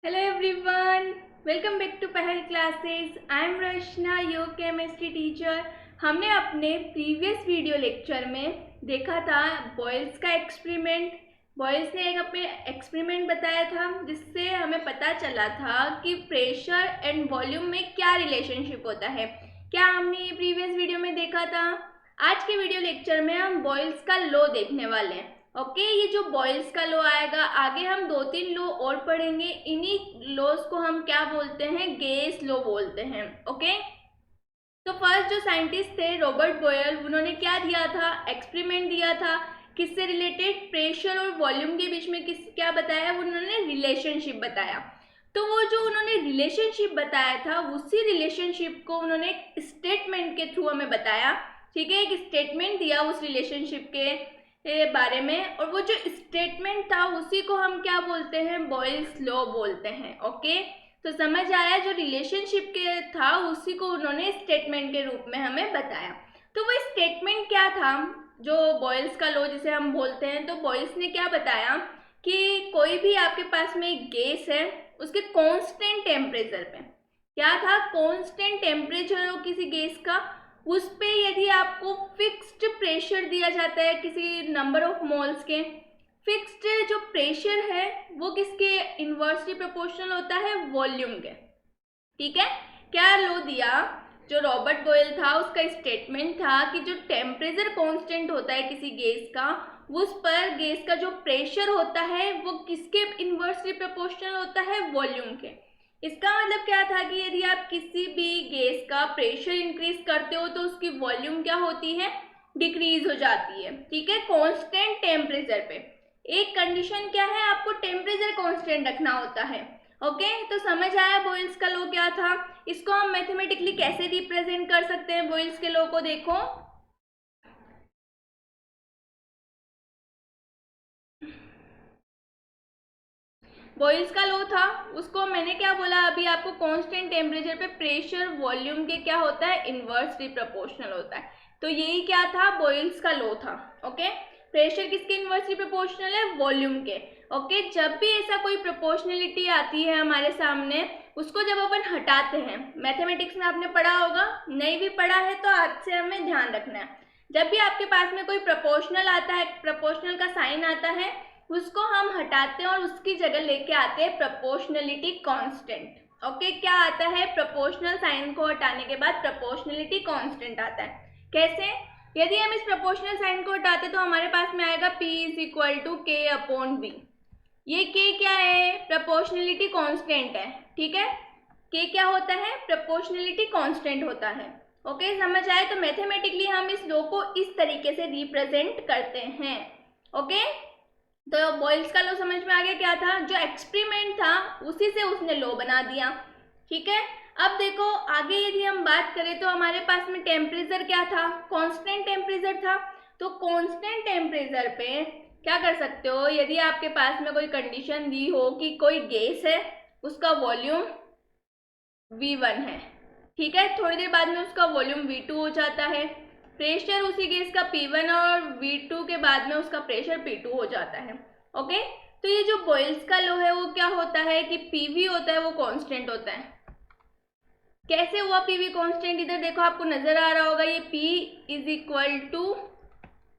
Hello everyone, welcome back to Pahal classes. I am Rachna, your chemistry teacher. हमने अपने previous video lecture में देखा था बॉयल्स का एक्सपेरिमेंट। बॉयल्स ने एक अपने एक्सपेरिमेंट बताया था जिससे हमें पता चला था कि प्रेशर एंड वॉल्यूम में क्या रिलेशनशिप होता है। क्या हमने ये प्रीवियस वीडियो में देखा था? आज के वीडियो लेक्चर में हम बॉयल्स का लॉ देखने वाले हैं। ओके, ये जो बॉयल्स का लॉ आएगा, आगे हम 2-3 लॉ और पढ़ेंगे। इन्हीं लॉज को हम क्या बोलते हैं? गेस लॉ बोलते हैं। ओके, तो फर्स्ट जो साइंटिस्ट थे रॉबर्ट बॉयल, उन्होंने क्या दिया था? एक्सपेरिमेंट दिया था। किससे रिलेटेड? प्रेशर और वॉल्यूम के बीच में क्या बताया? उन्होंने रिलेशनशिप बताया। तो वो जो उन्होंने रिलेशनशिप बताया था, उसी रिलेशनशिप को उन्होंने एक स्टेटमेंट के थ्रू हमें बताया। ठीक है, एक स्टेटमेंट दिया उस रिलेशनशिप के बारे में, और वो जो स्टेटमेंट था उसी को हम क्या बोलते हैं? बॉयल्स लॉ बोलते हैं। ओके, तो समझ आया, जो रिलेशनशिप के था उसी को उन्होंने स्टेटमेंट के रूप में हमें बताया। तो वो स्टेटमेंट क्या था जो बॉयल्स का लॉ जिसे हम बोलते हैं? तो बॉयल्स ने क्या बताया कि कोई भी आपके पास में एक गैस है, उसके कांस्टेंट टेम्परेचर पे, क्या था? कांस्टेंट टेम्परेचर हो किसी गैस का, उस पे यदि आपको फिक्स्ड प्रेशर दिया जाता है किसी नंबर ऑफ मोल्स के, फिक्स्ड जो प्रेशर है वो किसके इनवर्सली प्रोपोर्शनल होता है? वॉल्यूम के। ठीक है, क्या लो दिया? जो रॉबर्ट बॉयल था उसका स्टेटमेंट था कि जो टेम्परेचर कांस्टेंट होता है किसी गैस का, उस पर गैस का जो प्रेशर होता है वो किसके इनवर्सली प्रोपोर्शनल होता है? वॉल्यूम के। इसका मतलब क्या था कि यदि आप किसी भी गैस का प्रेशर इंक्रीज करते हो तो उसकी वॉल्यूम क्या होती है? डिक्रीज हो जाती है। ठीक है, कांस्टेंट टेम्परेचर पे। एक कंडीशन क्या है? आपको टेम्परेचर कांस्टेंट रखना होता है। ओके, तो समझ आया बॉयल्स का लॉ क्या था? इसको हम मैथमेटिकली कैसे रिप्रेजेंट कर सकते हैं? बॉयल्स के लॉ को देखो। बॉयल्स का लॉ था, उसको मैंने क्या बोला अभी आपको? कांस्टेंट टेम्परेचर पे प्रेशर वॉल्यूम के क्या होता है? इनवर्सली प्रोपोर्शनल होता है। तो यही क्या था? बॉयल्स का लॉ था। ओके, प्रेशर किसके इनवर्सली प्रोपोर्शनल है? वॉल्यूम के। ओके, जब भी ऐसा कोई प्रोपोर्शनलिटी आती है हमारे सामने, उसको जब अपन हटाते हैं, मैथमेटिक्स में आपने पढ़ा होगा, नहीं भी पढ़ा है तो आज से हमें ध्यान रखना है। जब भी आपके पास में कोई प्रोपोर्शनल आता है, प्रोपोर्शनल का साइन आता है, उसको हम हटाते हैं और उसकी जगह लेके आते हैं प्रोपोर्शनलिटी कांस्टेंट। ओके, क्या आता है? प्रोपोर्शनल साइन को हटाने के बाद प्रोपोर्शनलिटी कांस्टेंट आता है। कैसे? यदि हम इस प्रोपोर्शनल साइन को हटाते तो हमारे पास में आएगा P इज इक्वल टू के अपॉन बी। ये के क्या है? प्रोपोर्शनलिटी कांस्टेंट है। ठीक है, के क्या होता है? प्रोपोर्शनलिटी कांस्टेंट होता है। ओके, समझ आए? तो मैथमेटिकली हम इस लॉ को इस तरीके से रिप्रेजेंट करते हैं। ओके, तो बॉयल्स का लॉ समझ में आ गया क्या था? जो एक्सपेरिमेंट था उसी से उसने लॉ बना दिया। ठीक है, अब देखो आगे यदि हम बात करें तो हमारे पास में टेम्परेचर क्या था? कांस्टेंट टेम्परेचर था। तो कांस्टेंट टेम्परेचर पे क्या कर सकते हो? यदि आपके पास में कोई कंडीशन दी हो कि कोई गैस है, उसका वॉल्यूम V1 है, ठीक है, थोड़ी देर बाद में उसका वॉल्यूम V2 हो जाता है, प्रेशर उसी गैस का P1 और V2 के बाद में उसका प्रेशर P2 हो जाता है। ओके, तो ये जो बॉयल्स का लॉ है वो क्या होता है कि PV होता है वो कांस्टेंट होता है। कैसे हुआ PV कांस्टेंट? इधर देखो, आपको नजर आ रहा होगा, ये P is equal to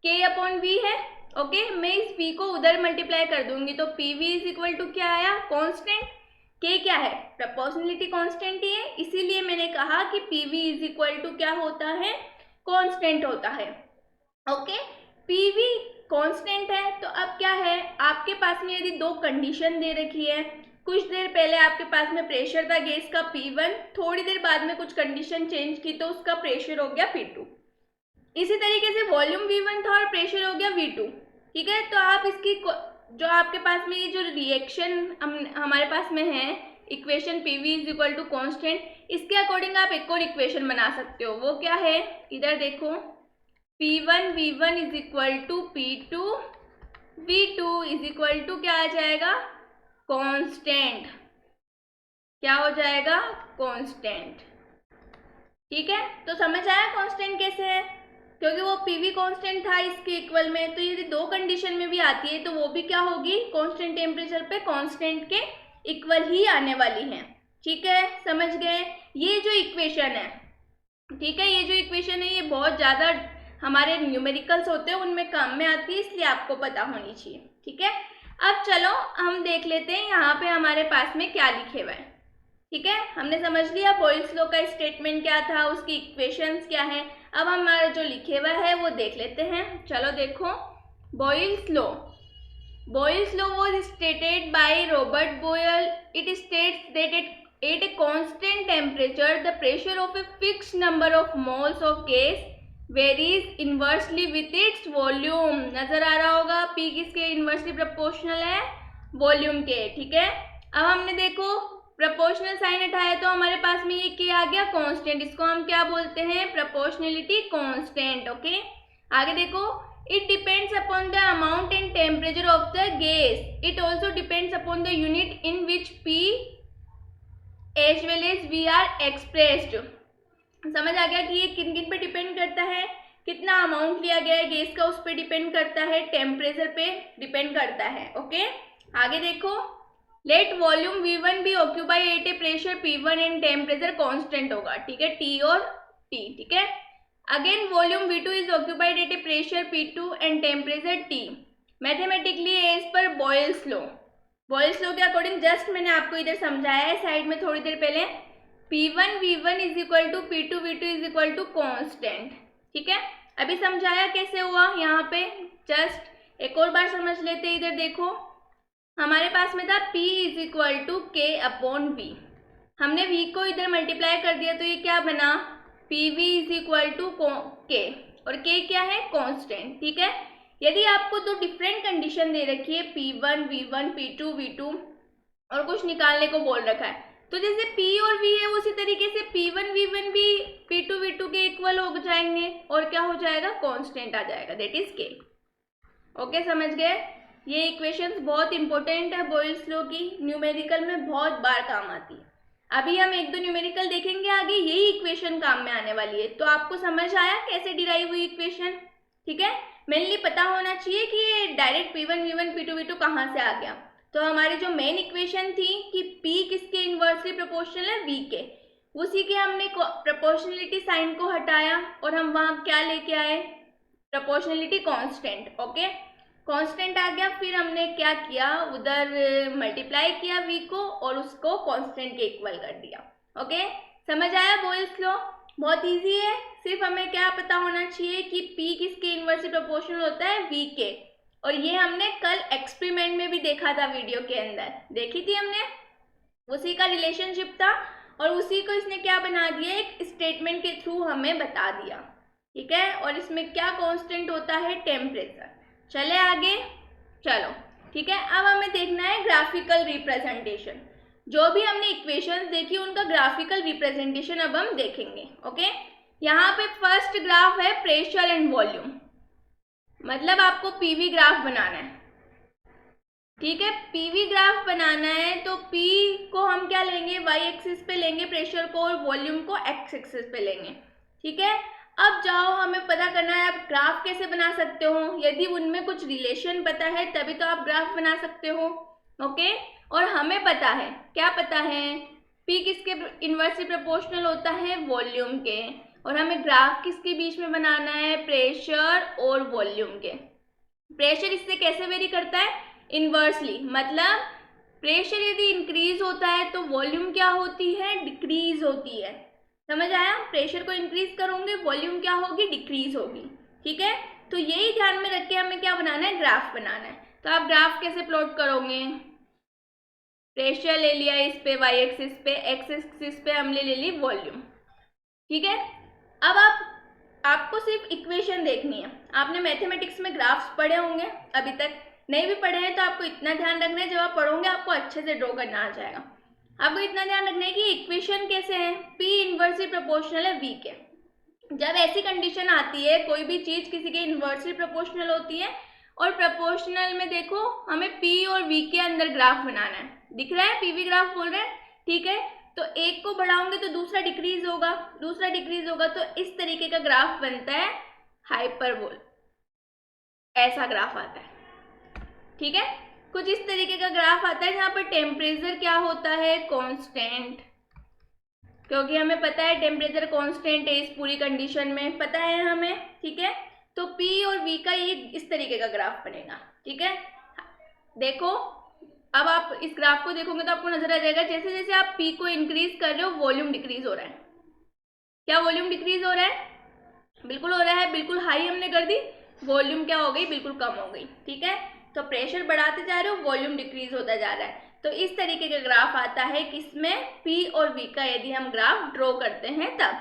K upon V है। ओके, मैं इस P को उधर मल्टीप्लाई कर दूंगी तो PV इज इक्वल टू क्या आया? कांस्टेंट। K क्या है? प्रोपोर्शनलिटी कांस्टेंट ही है, इसीलिए मैंने कहा कि PV इज इक्वल टू क्या होता है? कांस्टेंट होता है। ओके, PV कांस्टेंट है तो अब क्या है? आपके पास में यदि दो कंडीशन दे रखी है, कुछ देर पहले आपके पास में प्रेशर था गैस का P1, थोड़ी देर बाद में कुछ कंडीशन चेंज की तो उसका प्रेशर हो गया P2। इसी तरीके से वॉल्यूम V1 था और प्रेशर हो गया V2। ठीक है, तो आप इसकी जो आपके पास में ये जो रिएक्शन हमारे पास में है, equation PV is equal to constant, इसके अकॉर्डिंग आप एक और इक्वेशन बना सकते हो। वो क्या है? इधर देखो, P1 V1 is equal to P2 V2 is equal to क्या आ जाएगा? कांस्टेंट। क्या हो जाएगा? कांस्टेंट। ठीक है, तो समझ आया कांस्टेंट कैसे है? क्योंकि वो PV कांस्टेंट था इसके इक्वल में, तो यदि दो कंडीशन में भी आती है तो वो भी क्या होगी? कांस्टेंट टेम्परेचर पे कांस्टेंट के इक्वल ही आने वाली हैं। ठीक है, समझ गए। ये जो इक्वेशन है, ठीक है, ये जो इक्वेशन है ये बहुत ज़्यादा हमारे न्यूमेरिकल्स होते हैं उनमें काम में आती है, इसलिए आपको पता होनी चाहिए। ठीक है, अब चलो हम देख लेते हैं यहाँ पे हमारे पास में क्या लिखे हुआ है। ठीक है, हमने समझ लिया बॉयल्स लॉ का स्टेटमेंट क्या था, उसकी इक्वेशंस क्या है। अब हमारा जो लिखे हुआ है वो देख लेते हैं। चलो देखो, Boyle's law was stated by Robert Boyle. It states that at a constant temperature the pressure of a fixed number of moles of gas varies inversely with its volume. नजर आ रहा होगा, P किसके इन्वर्सली प्रोपोर्शनल है, volume के। ठीक है, अब हमने देखो प्रोपोर्शनल साइन हटाया तो हमारे पास में ये क्या आ गया, कांस्टेंट। इसको हम क्या बोलते हैं, प्रोपोर्शनलिटी कांस्टेंट। ओके, आगे देखो, it depends upon the amount and temperature of the gas. It also depends upon the unit in which P as well as V are expressed. समझ आ गया कि ये किन किन पे डिपेंड करता है, कितना अमाउंट लिया गया है गैस का उस पर डिपेंड करता है, टेम्परेचर पे डिपेंड करता है। ओके, आगे देखो, let volume V1 be occupy at a pressure P1 and temperature constant होगा। ठीक है, T और T। ठीक है, again volume V2 is occupied at a pressure P2 and temperature T। Mathematically as per Boyle's law के according just मैंने आपको इधर समझाया है साइड में थोड़ी देर पहले, P1 V1 is equal to P2 V2 is equal to constant. ठीक है, अभी समझाया कैसे हुआ यहाँ पे, जस्ट एक और बार समझ लेते। इधर देखो, हमारे पास में था P is equal to K upon V। हमने V को इधर मल्टीप्लाई कर दिया तो ये क्या बना, PV is equal to K, और K क्या है, कांस्टेंट। ठीक है, यदि आपको दो डिफरेंट कंडीशन दे रखी है P1 V1 P2 V2 और कुछ निकालने को बोल रखा है, तो जैसे P और V है उसी तरीके से P1 V1 भी P2 V2 के इक्वल हो जाएंगे और क्या हो जाएगा, कांस्टेंट आ जाएगा, दैट इज K। ओके, समझ गए। ये इक्वेशंस बहुत इंपॉर्टेंट है बॉयल्स लॉ की, न्यूमेरिकल में बहुत बार काम आती है। अभी हम एक दो न्यूमेरिकल देखेंगे आगे, यही इक्वेशन काम में आने वाली है। तो आपको समझ आया कैसे डिराइव हुई इक्वेशन। ठीक है, मेनली पता होना चाहिए कि ये direct P1 V1 P2 V2 कहाँ से आ गया। तो हमारी जो मेन इक्वेशन थी कि P किसके इन्वर्सली प्रोपोर्शनल है, V के, उसी के हमने प्रोपोर्शनलिटी साइन को हटाया और हम वहाँ क्या लेके आए, प्रोपोर्शनलिटी कांस्टेंट। ओके, कांस्टेंट आ गया, फिर हमने क्या किया, उधर मल्टीप्लाई किया V को और उसको कांस्टेंट के इक्वल कर दिया। ओके, समझ आया बॉयल्स लॉ, बहुत इजी है। सिर्फ हमें क्या पता होना चाहिए कि P किसके इन्वर्सली प्रोपोर्शनल होता है, V के। और ये हमने कल एक्सपेरिमेंट में भी देखा था, वीडियो के अंदर देखी थी हमने, उसी का रिलेशनशिप था और उसी को इसने क्या बना दिया, एक स्टेटमेंट के थ्रू हमें बता दिया। ठीक है, और इसमें क्या कांस्टेंट होता है, टेम्परेचर। चले आगे, चलो ठीक है। अब हमें देखना है ग्राफिकल रिप्रेजेंटेशन। जो भी हमने इक्वेशंस देखी उनका ग्राफिकल रिप्रेजेंटेशन अब हम देखेंगे। ओके, यहाँ पे फर्स्ट ग्राफ है प्रेशर एंड वॉल्यूम, मतलब आपको पीवी ग्राफ बनाना है। ठीक है, पीवी ग्राफ बनाना है तो P को हम क्या लेंगे, वाई एक्सिस पे लेंगे प्रेशर को, और वॉल्यूम को एक्स एक्सिस पे लेंगे। ठीक है, अब जाओ हमें पता करना है आप ग्राफ कैसे बना सकते हो। यदि उनमें कुछ रिलेशन पता है तभी तो आप ग्राफ बना सकते हो। ओके, और हमें पता है, क्या पता है, P किसके इन्वर्सली प्रोपोर्शनल होता है, वॉल्यूम के, और हमें ग्राफ किसके बीच में बनाना है, प्रेशर और वॉल्यूम के। प्रेशर इससे कैसे वेरी करता है, इन्वर्सली, मतलब प्रेशर यदि इंक्रीज होता है तो वॉल्यूम क्या होती है, डिक्रीज होती है। समझ आया, प्रेशर को इंक्रीज करोगे वॉल्यूम क्या होगी, डिक्रीज होगी। ठीक है, तो यही ध्यान में रख के हमें क्या बनाना है, ग्राफ बनाना है। तो आप ग्राफ कैसे प्लॉट करोगे, प्रेशर ले लिया इस पे वाई एक्सिस पे, एक्स एक्सिस पे हमने ले ली वॉल्यूम। ठीक है, अब आपको सिर्फ इक्वेशन देखनी है। आपने मैथमेटिक्स में ग्राफ्स पढ़े होंगे, अभी तक नहीं भी पढ़े हैं तो आपको इतना ध्यान रखना है, जब आप पढ़ोगे आपको अच्छे से ड्रॉ करना आ जाएगा। आपको इतना ध्यान रखना है कि इक्वेशन कैसे है, P इन्वर्सली प्रोपोर्शनल है V के। जब ऐसी कंडीशन आती है, कोई भी चीज किसी के इन्वर्सली प्रोपोर्शनल होती है और प्रोपोर्शनल में देखो हमें P और V के अंदर ग्राफ बनाना है, दिख रहा है PV ग्राफ बोल रहे हैं। ठीक है, तो एक को बढ़ाओगे तो दूसरा डिक्रीज होगा, दूसरा डिक्रीज होगा, तो इस तरीके का ग्राफ बनता है हाइपरबोल, ऐसा ग्राफ आता है। ठीक है, कुछ इस तरीके का ग्राफ आता है जहाँ पर टेम्परेचर क्या होता है, कांस्टेंट, क्योंकि हमें पता है टेम्परेचर कांस्टेंट है इस पूरी कंडीशन में, पता है हमें, ठीक है। तो P और V का ये इस तरीके का ग्राफ बनेगा, ठीक है। देखो अब आप इस ग्राफ को देखोगे तो आपको नजर आ जाएगा जैसे जैसे आप P को इंक्रीज कर रहे हो वॉल्यूम डिक्रीज हो रहा है। क्या वॉल्यूम डिक्रीज हो रहा है? बिल्कुल हो रहा है, बिल्कुल हाई हमने कर दी, वॉल्यूम क्या हो गई, बिल्कुल कम हो गई, ठीक है। तो प्रेशर बढ़ाते जा रहे हो, वॉल्यूम डिक्रीज होता जा रहा है। तो इस तरीके का ग्राफ आता है किसमें, P और V का यदि हम ग्राफ ड्रॉ करते हैं तब,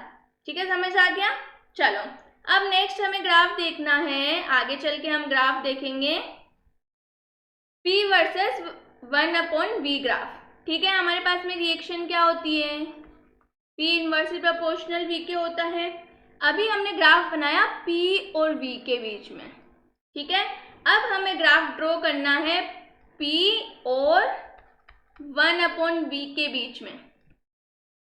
ठीक है, समझ आ गया। चलो अब नेक्स्ट हमें ग्राफ देखना है, आगे चल के हम ग्राफ देखेंगे P वर्सेस 1/V ग्राफ, ठीक है। हमारे पास में रिएक्शन क्या होती है, P इनवर्सली प्रोपोर्शनल V के होता है। अभी हमने ग्राफ बनाया P और V के बीच में, ठीक है। अब हमें ग्राफ ड्रॉ करना है P और 1/V के बीच में।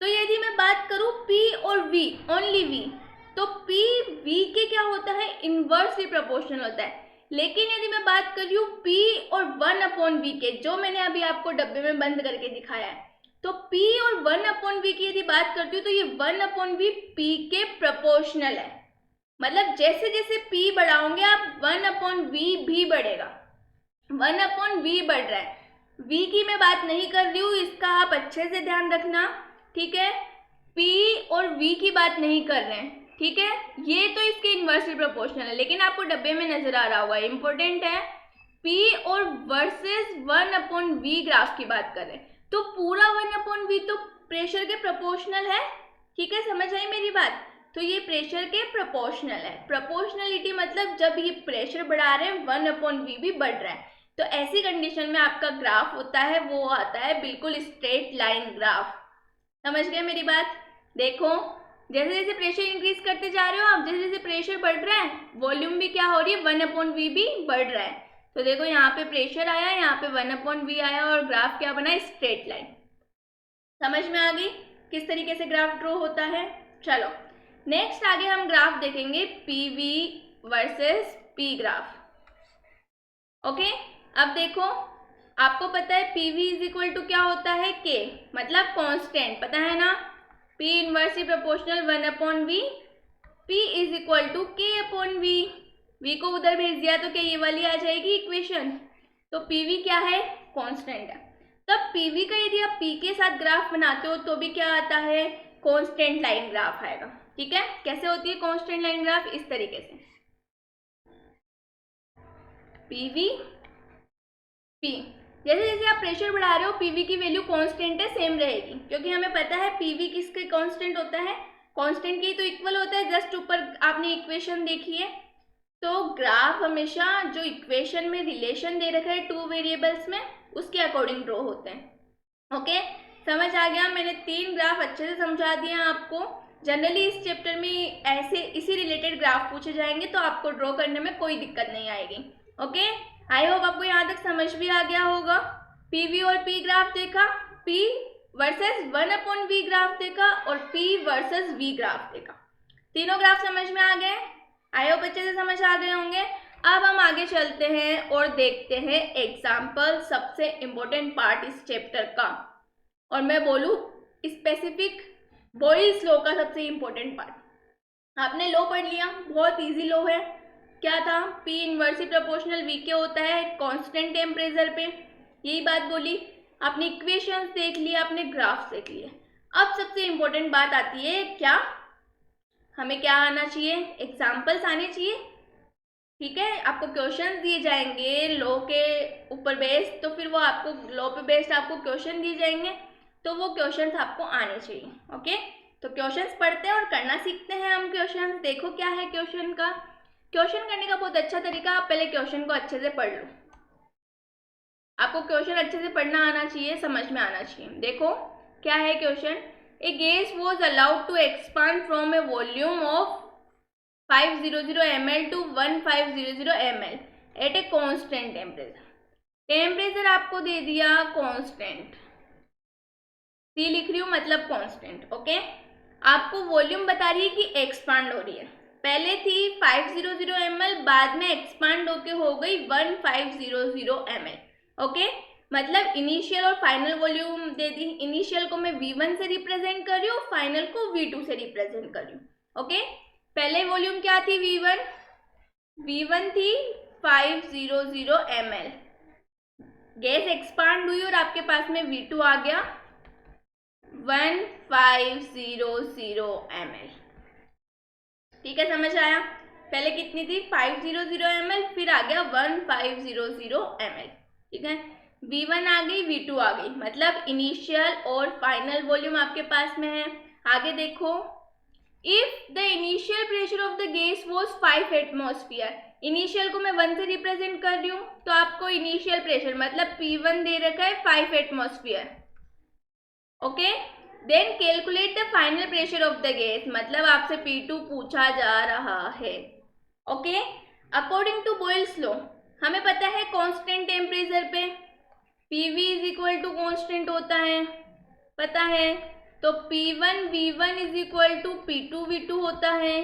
तो यदि मैं बात करूं P और V, ओनली V, तो P V के क्या होता है, इनवर्सली प्रोपोर्शनल होता है। लेकिन यदि मैं बात कर रही हूँ P और 1/V के, जो मैंने अभी आपको डब्बे में बंद करके दिखाया है, तो P और 1/V की यदि बात करती हूँ तो ये 1/V P के प्रोपोर्शनल है। मतलब जैसे जैसे P बढ़ाओगे आप 1/V भी बढ़ेगा, 1/V बढ़ रहा है। V की मैं बात नहीं कर रही हूँ, इसका आप अच्छे से ध्यान रखना, ठीक है। P और V की बात नहीं कर रहे हैं, ठीक है। ये तो इसके इनवर्सली प्रोपोर्शनल है, लेकिन आपको डब्बे में नजर आ रहा होगा, इंपॉर्टेंट है, P और वर्सेस 1/V ग्राफ की बात कर रहे हैं। तो पूरा 1/V तो प्रेशर के प्रोपोर्शनल है, ठीक है, समझ आई मेरी बात। तो ये प्रेशर के प्रोपोर्शनल है। प्रोपोर्शनलिटी मतलब जब ये प्रेशर बढ़ा रहे हैं 1/V भी बढ़ रहा है, तो ऐसी कंडीशन में आपका ग्राफ होता है वो आता है बिल्कुल स्ट्रेट लाइन ग्राफ। समझ गए मेरी बात। देखो जैसे जैसे प्रेशर इंक्रीज करते जा रहे हो आप, जैसे जैसे प्रेशर बढ़ रहा है वॉल्यूम भी क्या हो रही है, 1/V भी बढ़ रहा है। तो देखो यहाँ पे प्रेशर आया, यहाँ पे 1/V आया और ग्राफ क्या बना, स्ट्रेट लाइन। समझ में आ गई किस तरीके से ग्राफ ड्रॉ होता है। चलो नेक्स्ट आगे हम ग्राफ देखेंगे PV versus P graph. Okay अब देखो आपको पता है PV इज इक्वल टू क्या होता है, K, मतलब कांस्टेंट, पता है ना, P inversely proportional 1/V, P is equal to K/V। V को उधर भेज दिया तो क्या ये वाली आ जाएगी इक्वेशन। तो PV क्या है, कांस्टेंट है। तब PV का यदि आप P के साथ ग्राफ बनाते हो तो भी क्या आता है, कांस्टेंट लाइन ग्राफ आएगा, ठीक है। कैसे होती है कांस्टेंट लाइन ग्राफ, इस तरीके से, PV P, जैसे जैसे आप प्रेशर बढ़ा रहे हो PV की वैल्यू कांस्टेंट है, सेम रहेगी, क्योंकि हमें पता है PV किसके कांस्टेंट होता है, कांस्टेंट के तो इक्वल होता है। जस्ट ऊपर आपने इक्वेशन देखी है, तो ग्राफ हमेशा जो इक्वेशन में रिलेशन दे रखा है 2 वेरिएबल्स में, उसके अकॉर्डिंग ड्रॉ होते हैं। ओके समझ आ गया, मैंने 3 ग्राफ अच्छे से समझा दिए हैं आपको। जनरली इस चैप्टर में ऐसे इसी रिलेटेड ग्राफ पूछे जाएंगे तो आपको ड्रॉ करने में कोई दिक्कत नहीं आएगी। ओके आई होप आपको यहाँ तक समझ भी आ गया होगा। PV और P ग्राफ देखा, P वर्सेस 1/V ग्राफ देखा और P वर्सेस V ग्राफ देखा। तीनों ग्राफ समझ में आ गए, आई होप अच्छे से समझ आ गए होंगे। अब हम आगे चलते हैं और देखते हैं एग्जाम्पल, सबसे इम्पोर्टेंट पार्ट इस चैप्टर का, और मैं बोलूँ स्पेसिफिक बॉयल्स लॉ का सबसे इम्पोर्टेंट पार्ट। आपने लॉ पढ़ लिया, बहुत इजी लॉ है, क्या था, P इनवर्सली प्रोपोर्शनल V के होता है कांस्टेंट टेम्परेचर पे, यही बात बोली आपने, इक्वेशंस देख लिया आपने, ग्राफ्स देख लिए। अब सबसे इम्पोर्टेंट बात आती है, क्या हमें क्या आना चाहिए, एग्जाम्पल्स आने चाहिए, ठीक है। आपको क्वेश्चंस दिए जाएंगे लॉ के ऊपर बेस्ड, तो फिर वो आपको लॉ पे बेस्ड आपको क्वेश्चन दिए जाएंगे, तो वो क्वेश्चंस आपको आने चाहिए। ओके तो क्वेश्चंस पढ़ते हैं और करना सीखते हैं हम क्वेश्चंस। देखो क्या है क्वेश्चन का, क्वेश्चन करने का बहुत अच्छा तरीका, आप पहले क्वेश्चन को अच्छे से पढ़ लो। आपको क्वेश्चन अच्छे से पढ़ना आना चाहिए, समझ में आना चाहिए। देखो क्या है question, a gas was allowed to expand from a volume of 500 ml to 1500 ml at a constant temperature. Temperature आपको दे दिया कांस्टेंट, सी लिख रही हूँ मतलब कांस्टेंट। ओके आपको वॉल्यूम बता रही है कि एक्सपांड हो रही है, पहले थी 500 ml, बाद में एक्सपांड होके हो गई 1500 ml। ओके, मतलब इनिशियल और फाइनल वॉल्यूम दे दी। इनिशियल को मैं V1 से रिप्रेजेंट कर रही हूँ, फाइनल को V2 से रिप्रेजेंट कर रही हूँ। ओके, पहले वॉल्यूम क्या थी? V1 थी 500 ml। गैस एक्सपांड हुई और आपके पास में V2 आ गया 1500 ml। ठीक है, समझ आया? पहले कितनी थी? 500 ml, फिर आ गया 1500 ml। ठीक है, V1 आ गई, V2 आ गई, मतलब इनिशियल और फाइनल वॉल्यूम आपके पास में है। आगे देखो, if the initial pressure of the gas was 5 atmosphere, initial को मैं 1 से रिप्रेजेंट कर रही हूँ, तो आपको इनिशियल प्रेशर मतलब P1 दे रखा है 5 atmosphere. Okay, then calculate the final pressure of the gas, मतलब आपसे P2 पूछा जा रहा है। Okay, according to Boyle's law हमें पता है कांस्टेंट टेम्परेचर पे PV is equal to constant होता है, पता है। तो P1 V1 is equal to P2 V2 होता है,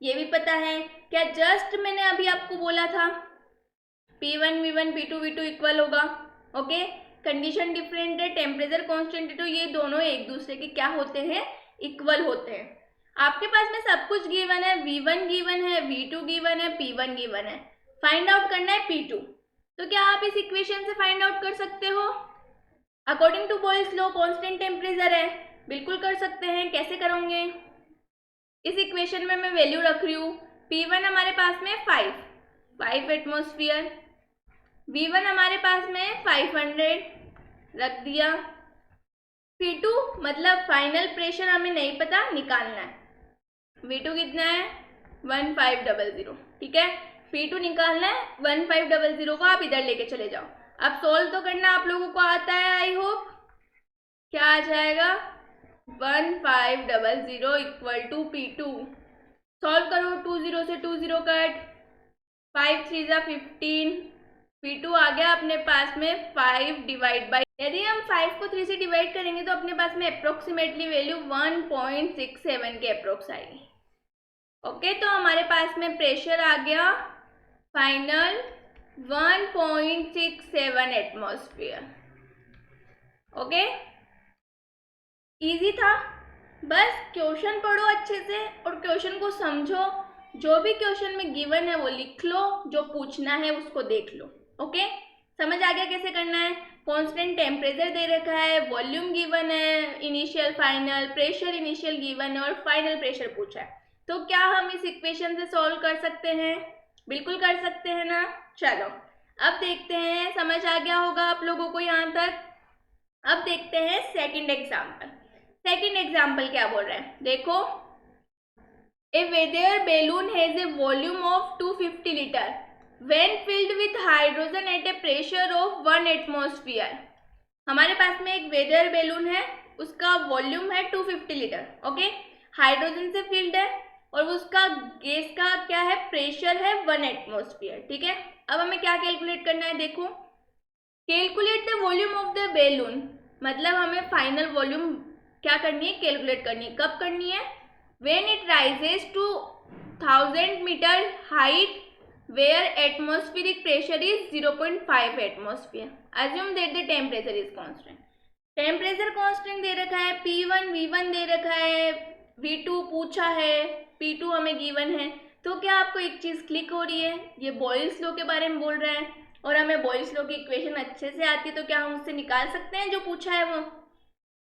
ये भी पता है। क्या जस्ट मैंने अभी आपको बोला था P1 V1 P2 V2 equal होगा? ओके, कंडीशन डिफरेंट है, टेम्परेचर कांस्टेंट है, तो ये दोनों एक दूसरे के क्या होते हैं? इक्वल होते हैं। आपके पास में सब कुछ गिवन है, V1 गिवन है, V2 गिवन है, P1 गिवन है, फाइंड आउट करना है P2। तो क्या आप इस इक्वेशन से फाइंड आउट कर सकते हो? According to Boyle's law constant temperature है, बिल्कुल कर सकते हैं। कैसे करोगे? इस इक्वेशन में मैं वैल्यू रख रही हूँ, P1 हमारे पास में 5 एटमॉस्फेयर, V1 हमारे पास में 500 रख दिया, P2 मतलब फाइनल प्रेशर हमें नहीं पता, निकालना है। V2 कितना है? 1500। ठीक है, P2 निकालना है 1500 को आप इधर लेके चले जाओ। अब सोल्व तो करना आप लोगों को आता है, आई होप। क्या आ जाएगा? 1500 इक्वल टू P2। सॉल्व करो, 20 से 20 कट, 5 3 जा 15, P2 आ गया अपने पास में 5 डिवाइड बाई, यदि हम 5 को 3 से डिवाइड करेंगे तो अपने पास में अप्रोक्सीमेटली वैल्यू 1.67 के अप्रोक्स आएगी। ओके, तो हमारे पास में प्रेशर आ गया फाइनल 1.67 एटमॉस्फेयर। ओके, इजी था, बस क्वेश्चन पढ़ो अच्छे से और क्वेश्चन को समझो। जो भी क्वेश्चन में गिवन है वो लिख लो, जो पूछना है उसको देख लो। ओके, समझ आ गया कैसे करना है? कांस्टेंट टेम्परेचर दे रखा है, वॉल्यूम गिवन है, initial final pressure initial given है और फाइनल प्रेशर पूछा है। तो क्या हम इस इक्वेशन से सॉल्व कर सकते हैं? बिल्कुल कर सकते हैं ना। चलो अब देखते हैं, समझ आ गया होगा आप लोगों को यहाँ तक। अब देखते हैं सेकंड एग्जाम्पल। सेकंड एग्जाम्पल क्या बोल रहा है, देखो। A weather balloon has a volume of 250 litre when filled with hydrogen at a pressure of 1 atmosphere. हमारे पास में एक वेदर बैलून है, उसका वॉल्यूम है 250 लीटर। ओके, हाइड्रोजन से फिल्ड है और उसका गैस का क्या है? प्रेशर है 1 एटमॉस्फेयर। ठीक है, अब हमें क्या कैलकुलेट करना है? देखो, calculate the volume of the balloon, मतलब हमें फाइनल वॉल्यूम क्या करनी है? कैलकुलेट करनी है। कब करनी है? When it rises to 1000 metre height where atmospheric pressure is 0.5 atmosphere. Assume that the temperature is constant. Temperature constant दे रखा है, P1 V1 दे रखा है, V2 पूछा है, P2 हमें गिवन है। तो क्या आपको एक चीज क्लिक हो रही है? ये बॉयल्स लॉ के बारे में बोल रहा है और हमें बॉयल्स लॉ की इक्वेशन अच्छे से आती है, तो क्या हम उससे निकाल सकते हैं जो पूछा है वो?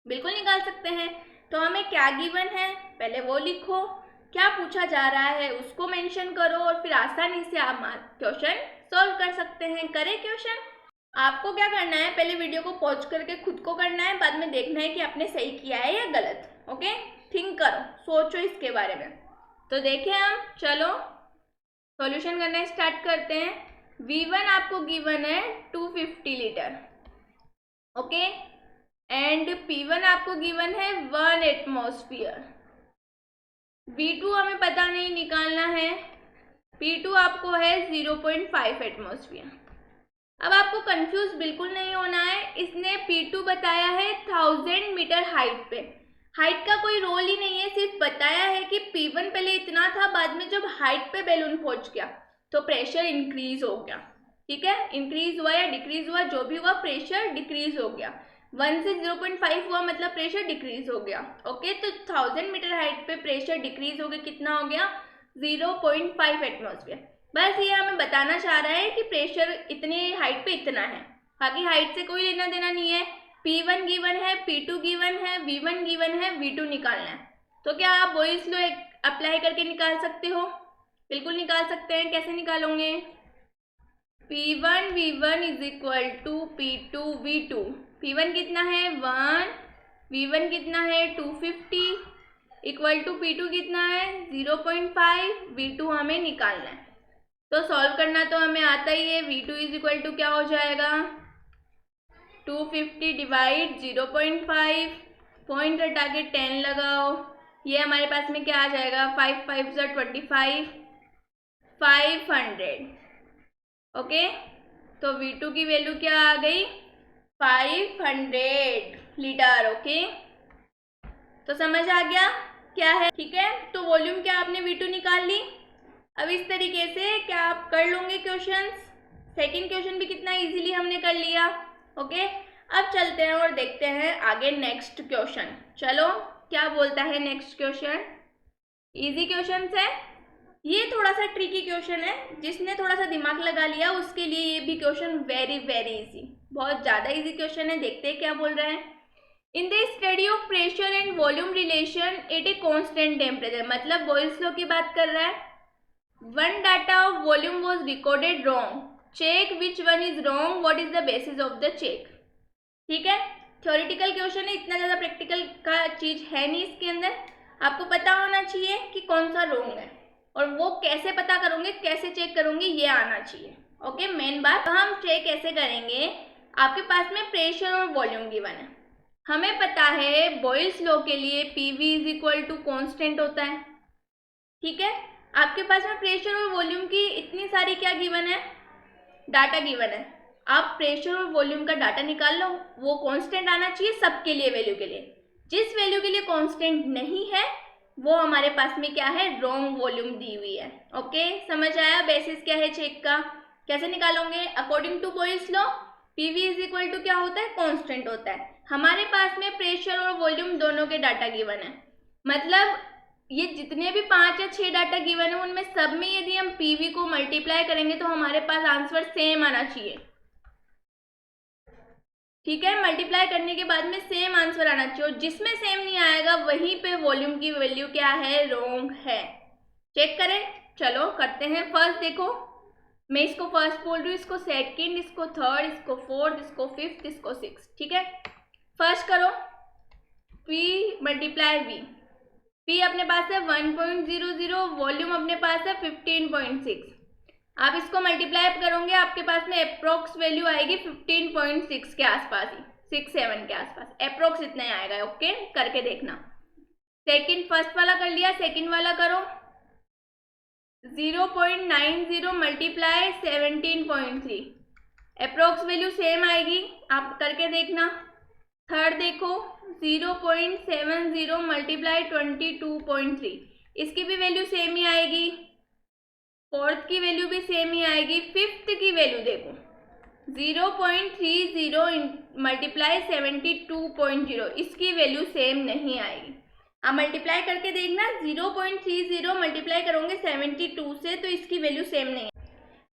बिल्कुल निकाल सकते हैं। तो हमें क्या गिवन है पहले वो लिखो, क्या पूछा जा रहा है उसको मेंशन करो और फिर आसानी से आप क्वेश्चन सॉल्व कर सकते हैं। करें क्वेश्चन? आपको क्या करना है, पहले वीडियो को पॉज करके खुद को करना है, बाद में देखना है कि आपने सही किया है या गलत। ओके, थिंक करो, सोचो इसके बारे में। तो देखें हम, चलो सॉल्यूशन करना स्टार्ट करते हैं। V1 आपको गिवन है 250 लीटर। ओके, एंड P1 आपको गिवन है 1 एटमॉस्फेयर। V2 हमें पता नहीं, निकालना है। P2 आपको है 0.5 एटमॉस्फेयर। अब आपको कंफ्यूज बिल्कुल नहीं होना है, इसने P2 बताया है 1000 मीटर हाइट पे। हाइट का कोई रोल ही नहीं है, सिर्फ बताया है कि P1 पहले इतना था, बाद में जब हाइट पे बैलून पहुंच गया तो प्रेशर इंक्रीज हो गया। ठीक है, इंक्रीज हुआ या डिक्रीज हुआ, जो भी हुआ प्रेशर डिक्रीज हो गया। 1 से 0.5 हुआ मतलब प्रेशर डिक्रीज हो गया। ओके, तो 1000 मीटर हाइट पे प्रेशर डिक्रीज हो गया, कितना हो गया 0.5 एटमॉस्फेयर। बस ये हमें बताना चाह रहा है कि प्रेशर इतने हाइट पे इतना है, बाकी हाइट से कोई लेना देना नहीं है। P1 गिवन है, P2 गिवन है, V1 गिवन है, V2 निकालना है। तो क्या आप बोयल्स लॉ अप्लाई करके निकाल सकते हो? बिल्कुल निकाल सकते हैं। कैसे निकालोगे? P1 V1 is equal to P2 V2। P1 कितना है 1, V1 कितना है 250, इक्वल टू P2 कितना है 0.5, V2 हमें निकालना है। तो सॉल्व करना तो हमें आता ही है। V2 इज इक्वल टू क्या हो जाएगा 250 डिवाइड 0.5, पॉइंट हटा के 10 लगाओ, ये हमारे पास में क्या आ जाएगा 5 5 25, 500। ओके, तो V2 की वैल्यू क्या आ गई 500 लीटर। ओके, तो समझ आ गया क्या है? ठीक है, तो वॉल्यूम क्या आपने V2 निकाल ली। अब इस तरीके से क्या आप कर लोगे क्वेश्चंस? सेकंड क्वेश्चन भी कितना इजीली हमने कर लिया। ओके, अब चलते हैं और देखते हैं आगे नेक्स्ट क्वेश्चन। चलो, क्या बोलता है नेक्स्ट क्वेश्चन? इजी क्वेश्चन है ये, थोड़ा सा ट्रिकी क्वेश्चन है, जिसने थोड़ा सा दिमाग लगा लिया उसके लिए ये भी क्वेश्चन वेरी वेरी इजी, बहुत ज़्यादा इजी क्वेश्चन है। देखते हैं क्या बोल रहा है। In the study of pressure and volume relation at a constant temperature, मतलब बॉयल्स लॉ की बात कर रहा है। One data of volume was recorded wrong, check which one is wrong, what is the basis of the check. ठीक है, theoretical question है, इतना ज़्यादा प्रैक्टिकल का चीज़ है नहीं इसके अंदर। आपको पता होना चाहिए कि कौन सा रॉन्ग है, और वो कैसे पता करोगे, कैसे चेक करोगे, ये आना चाहिए। ओके, मेन बात। तो हम चेक कैसे करेंगे? आपके पास में प्रेशर और वॉल्यूम गिवन है, हमें पता है बॉयल्स लॉ के लिए PV is equal to constant होता है। ठीक है, आपके पास में प्रेशर और वॉल्यूम की इतनी सारी क्या गिवन है, डाटा गिवन है। आप प्रेशर और वॉल्यूम का डाटा निकाल लो, वो कांस्टेंट आना चाहिए सबके लिए, वैल्यू के लिए। जिस वैल्यू के लिए कांस्टेंट नहीं है वो हमारे पास में क्या है, रॉन्ग वॉल्यूम दी हुई है। ओके, समझ आया बेसिस क्या है चेक का? कैसे निकालोगे? According to Boyle's law PV is equal to क्या होता है, कांस्टेंट होता है। हमारे पास में प्रेशर और वॉल्यूम दोनों के डाटा गिवन है, मतलब ये जितने भी 5 या 6 डाटा गिवन है उनमें सब में यदि हम PV को मल्टीप्लाई करेंगे तो हमारे पास आंसर सेम आना चाहिए। ठीक है, मल्टीप्लाई करने के बाद में सेम आंसर आना चाहिए, और जिसमें सेम नहीं आएगा वहीं पे वॉल्यूम की वैल्यू क्या है, रॉन्ग है। चेक करें, चलो करते हैं। फर्स्ट देखो, मैं इसको फर्स्ट बोल रही हूँ, इसको सेकंड, इसको थर्ड, इसको फोर्थ, इसको फिफ्थ, इसको सिक्स। ठीक है, फर्स्ट करो P मल्टीप्लाई V। P अपने पास है 1.00, वॉल्यूम अपने पास है 15.6। आप इसको मल्टीप्लाई करोगे आपके पास में अप्रोक्स वैल्यू आएगी 15.6 के आसपास ही, 6-7 के आसपास, अप्रोक्स इतना ही आएगा। ओके, करके देखना। सेकंड, फर्स्ट वाला कर लिया, सेकंड वाला करो 0.90 मल्टीप्लाई 17.3, अप्रोक्स वैल्यू सेम आएगी, आप करके देखना। थर्ड देखो 0.70 मल्टीप्लाई 22.3, इसकी भी वैल्यू सेम ही आएगी। फोर्थ की वैल्यू भी सेम ही आएगी। फिफ्थ की वैल्यू देखो 0.30 मल्टीप्लाई 72.0, इसकी वैल्यू सेम नहीं आएगी। आप मल्टीप्लाई करके देखना, 0.30 मल्टीप्लाई करोगे 72 से तो इसकी वैल्यू सेम नहीं है।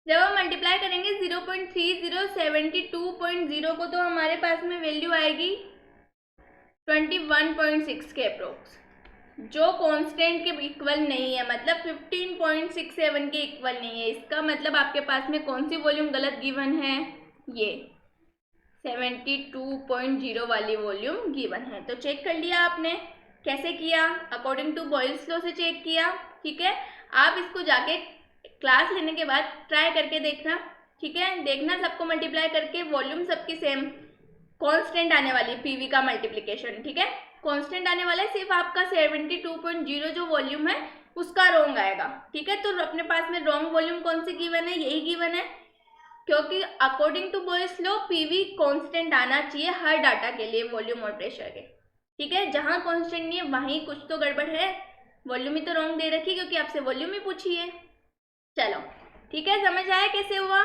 जब हम मल्टीप्लाई करेंगे 0.30 72.0 को तो हमारे पास में वैल्यू आएगी 21.6 के अप्रोक्स, जो कांस्टेंट के इक्वल नहीं है, मतलब 15.67 के इक्वल नहीं है। इसका मतलब आपके पास में कौन सी वॉल्यूम गलत गिवन है, ये 72.0 वाली वॉल्यूम गिवन है। तो चेक कर लिया आपने, कैसे किया, अकॉर्डिंग टू बॉयल्स लॉ से चेक किया। ठीक है, आप इसको जाके क्लास लेने के बाद ट्राई करके देखना। ठीक है, देखना सबको मल्टीप्लाई करके वॉल्यूम सबकी सेम कांस्टेंट आने वाली, PV का मल्टीप्लिकेशन। ठीक है, कांस्टेंट आने वाला है, सिर्फ आपका 72.0 जो वॉल्यूम है उसका रॉन्ग आएगा। ठीक है, तो अपने पास में रॉन्ग वॉल्यूम कौन सी गिवन है, यही गिवन है, क्योंकि according to Boyle's law PV constant आना चाहिए हर डाटा के लिए, वॉल्यूम और प्रेशर के। ठीक है, जहां कांस्टेंट नहीं है वहीं कुछ तो गड़बड़ है, वॉल्यूम ही तो रॉन्ग दे रखी, क्योंकि आपसे वॉल्यूम ही पूछी है। चलो ठीक है, समझ आया कैसे हुआ।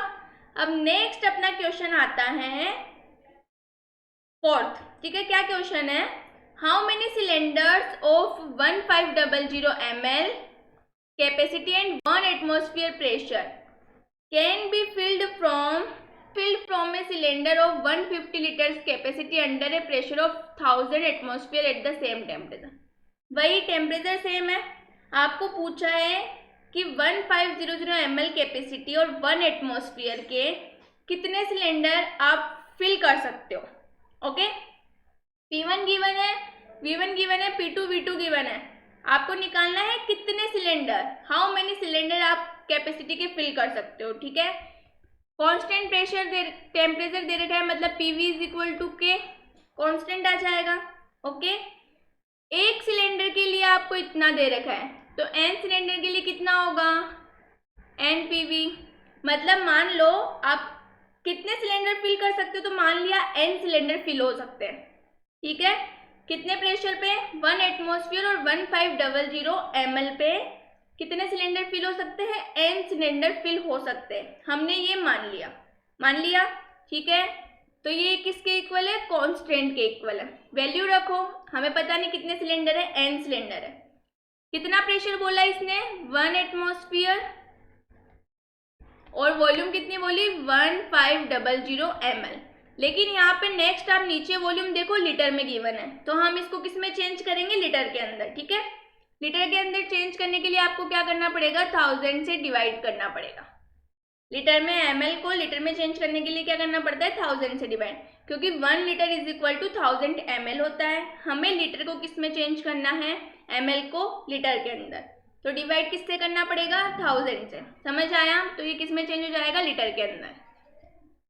अब नेक्स्ट अपना क्वेश्चन आता है फोर्थ, ठीक है। क्या क्वेश्चन है? How many cylinders of 1500 ml capacity and 1 atmosphere pressure can be filled from a cylinder of 150 litres capacity under A pressure of 1000 atmosphere at the same temperature. वही temperature same है, आपको पूछा है कि 1500 ml कैपेसिटी और 1 atmosphere के कितने cylinder आप फिल कर सकते हो। ओके, P1 गिवन है, V1 गिवन है, P2 V2 गिवन है। आपको निकालना है कितने सिलेंडर, हाउ मेनी सिलेंडर आप कैपेसिटी के फिल कर सकते हो, ठीक है। कांस्टेंट प्रेशर टेम्परेचर दे रखा है, मतलब PV is equal to K, constant आ जाएगा। ओके, एक सिलेंडर के लिए आपको इतना दे रखा है, तो n सिलेंडर के लिए कितना होगा, NPV। मतलब मान लो आप कितने सिलेंडर फिल कर सकते हो, तो मान लिया n सिलेंडर फिल हो सकते हैं, ठीक है। कितने प्रेशर पे, 1 एटमॉस्फेयर और 1500 ml पे कितने सिलेंडर फिल हो सकते हैं, n सिलेंडर फिल हो सकते हैं। हमने ये मान लिया, ठीक है। तो ये किसके इक्वल है, कांस्टेंट के इक्वल है। वैल्यू रखो, हमें पता नहीं कितने सिलेंडर है, n सिलेंडर है। कितना प्रेशर बोला इसने, 1 एटमॉस्फेयर, और वॉल्यूम कितनी बोली, 1500 ml। लेकिन यहाँ पे नेक्स्ट आप नीचे वॉल्यूम देखो, लीटर में गिवन है, तो हम इसको किस में चेंज करेंगे, लीटर के अंदर, ठीक है। लीटर के अंदर चेंज करने के लिए आपको क्या करना पड़ेगा, 1000 से डिवाइड करना पड़ेगा। लीटर में ml को लीटर में चेंज करने के लिए क्या करना पड़ता है, 1000 से डिवाइड, क्योंकि 1 litre is equal to 1000 ml होता है। हमें लीटर को किस में चेंज करना है, ml को लीटर के अंदर, तो डिवाइड किससे करना पड़ेगा, 1000 से। समझ आया? तो ये किस में चेंज हो जाएगा, लीटर के अंदर।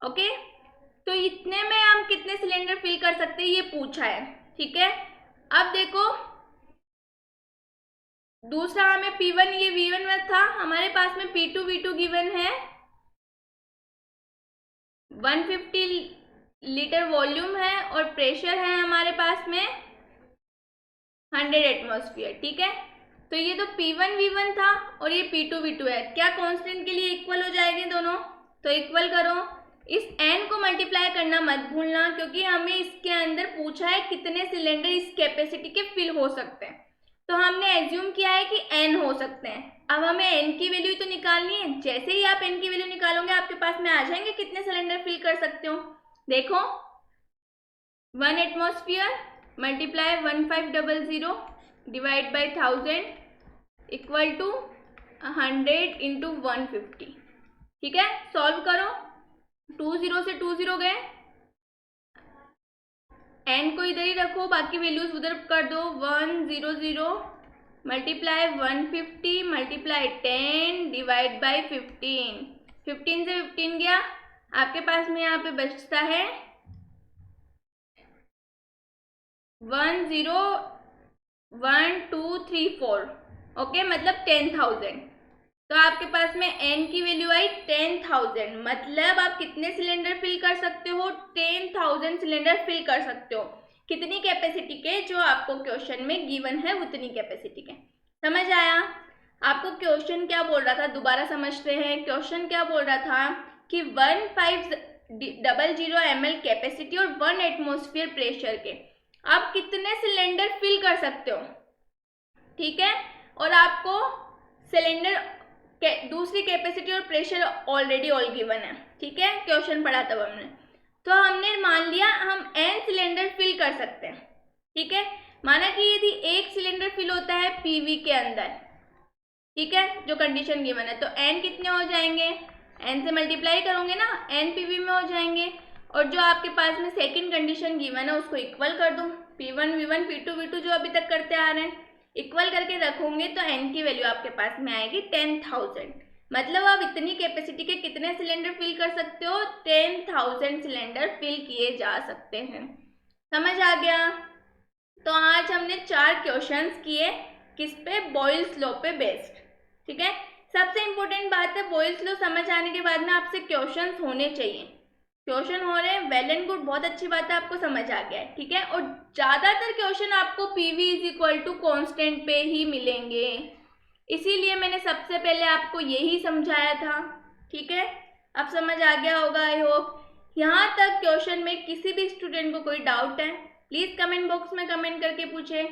ओके, तो इतने में हम कितने सिलेंडर फिल कर सकते हैं, ये पूछा है, ठीक है। अब देखो दूसरा हमें P1, ये V1 में था, हमारे पास में P2 V2 गिवन है, 150 लीटर वॉल्यूम है और प्रेशर है हमारे पास में 100 एटमॉस्फेयर, ठीक है। तो ये तो P1 V1 था और ये P2 V2 है। क्या कांस्टेंट के लिए इक्वल हो जाएंगे दोनों, तो इक्वल करो। इस n को मल्टीप्लाई करना मत भूलना, क्योंकि हमें इसके अंदर पूछा है कितने सिलेंडर इस कैपेसिटी के फिल हो सकते हैं, तो हमने एज्यूम किया है कि n हो सकते हैं। अब हमें n की वैल्यू तो निकालनी है। जैसे ही आप n की वैल्यू निकालोगे आपके पास में आ जाएंगे कितने सिलेंडर फिल कर सकते हो। देखो 1 atmosphere multiply 1500 divide by 1000 equal to 100 into 150, ठीक है। सॉल्व करो, 2 0 से 2 0 गए, n को इधर ही रखो, बाकी वैल्यूज उधर कर दो। 1 0 0 मल्टीप्लाई 150 मल्टीप्लाई 10 डिवाइड बाई 15, 15 से 15 गया, आपके पास में यहाँ पे बचता है 1 0 1 2 3 4, ओके, मतलब 10,000। तो आपके पास में n की वैल्यू आई 10,000, मतलब आप कितने सिलेंडर फिल कर सकते हो, 10,000 सिलेंडर फिल कर सकते हो। कितनी कैपेसिटी के, जो आपको क्वेश्चन में गिवन है उतनी कैपेसिटी के। समझ आया? आपको क्वेश्चन क्या बोल रहा था, दोबारा समझते हैं। क्वेश्चन क्या बोल रहा था कि 1500 ml कैपेसिटी और 1 एटमॉस्फेयर प्रेशर के आप कितने सिलेंडर फिल कर सकते हो, ठीक है। और आपको सिलेंडर दूसरी कैपेसिटी और प्रेशर ऑलरेडी ऑल गिवन है, ठीक है, क्वेश्चन पढ़ा तब हमने। तो हमने मान लिया हम n सिलेंडर फिल कर सकते हैं, ठीक है। माना कि यदि एक सिलेंडर फिल होता है PV के अंदर, ठीक है, जो कंडीशन गिवन है, तो n कितने हो जाएंगे, n से मल्टीप्लाई करोगे ना, n PV में हो जाएंगे। और जो आपके पास में सेकंड कंडीशन गिवन है उसको इक्वल कर दो, P1 V1 P2 V2 जो अभी तक करते आ रहे हैं, इक्वल करके रखोगे तो n की वैल्यू आपके पास में आएगी 10,000। मतलब आप इतनी कैपेसिटी के कितने सिलेंडर फिल कर सकते हो, 10,000 सिलेंडर फिल किए जा सकते हैं। समझ आ गया? तो आज हमने 4 क्वेश्चंस किए, किस पे, बॉयल्स लॉ पे बेस्ड, ठीक है। सबसे इंपॉर्टेंट बात है, बॉयल्स लॉ समझ आने के बाद में आपसे क्वेश्चंस होने चाहिए। क्वेश्चन हो रहे हैं, वेल एंड गुड, बहुत अच्छी बात है, आपको समझ आ गया है, ठीक है। और ज्यादातर क्वेश्चन आपको PV is equal to constant पे ही मिलेंगे, इसीलिए मैंने सबसे पहले आपको यही समझाया था, ठीक है। अब समझ आ गया होगा आई होप। यहाँ तक क्वेश्चन में किसी भी स्टूडेंट को कोई डाउट है प्लीज़ कमेंट बॉक्स में कमेंट करके पूछें।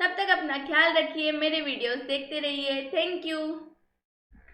तब तक अपना ख्याल रखिए, मेरे वीडियोस देखते रहिए। Thank you.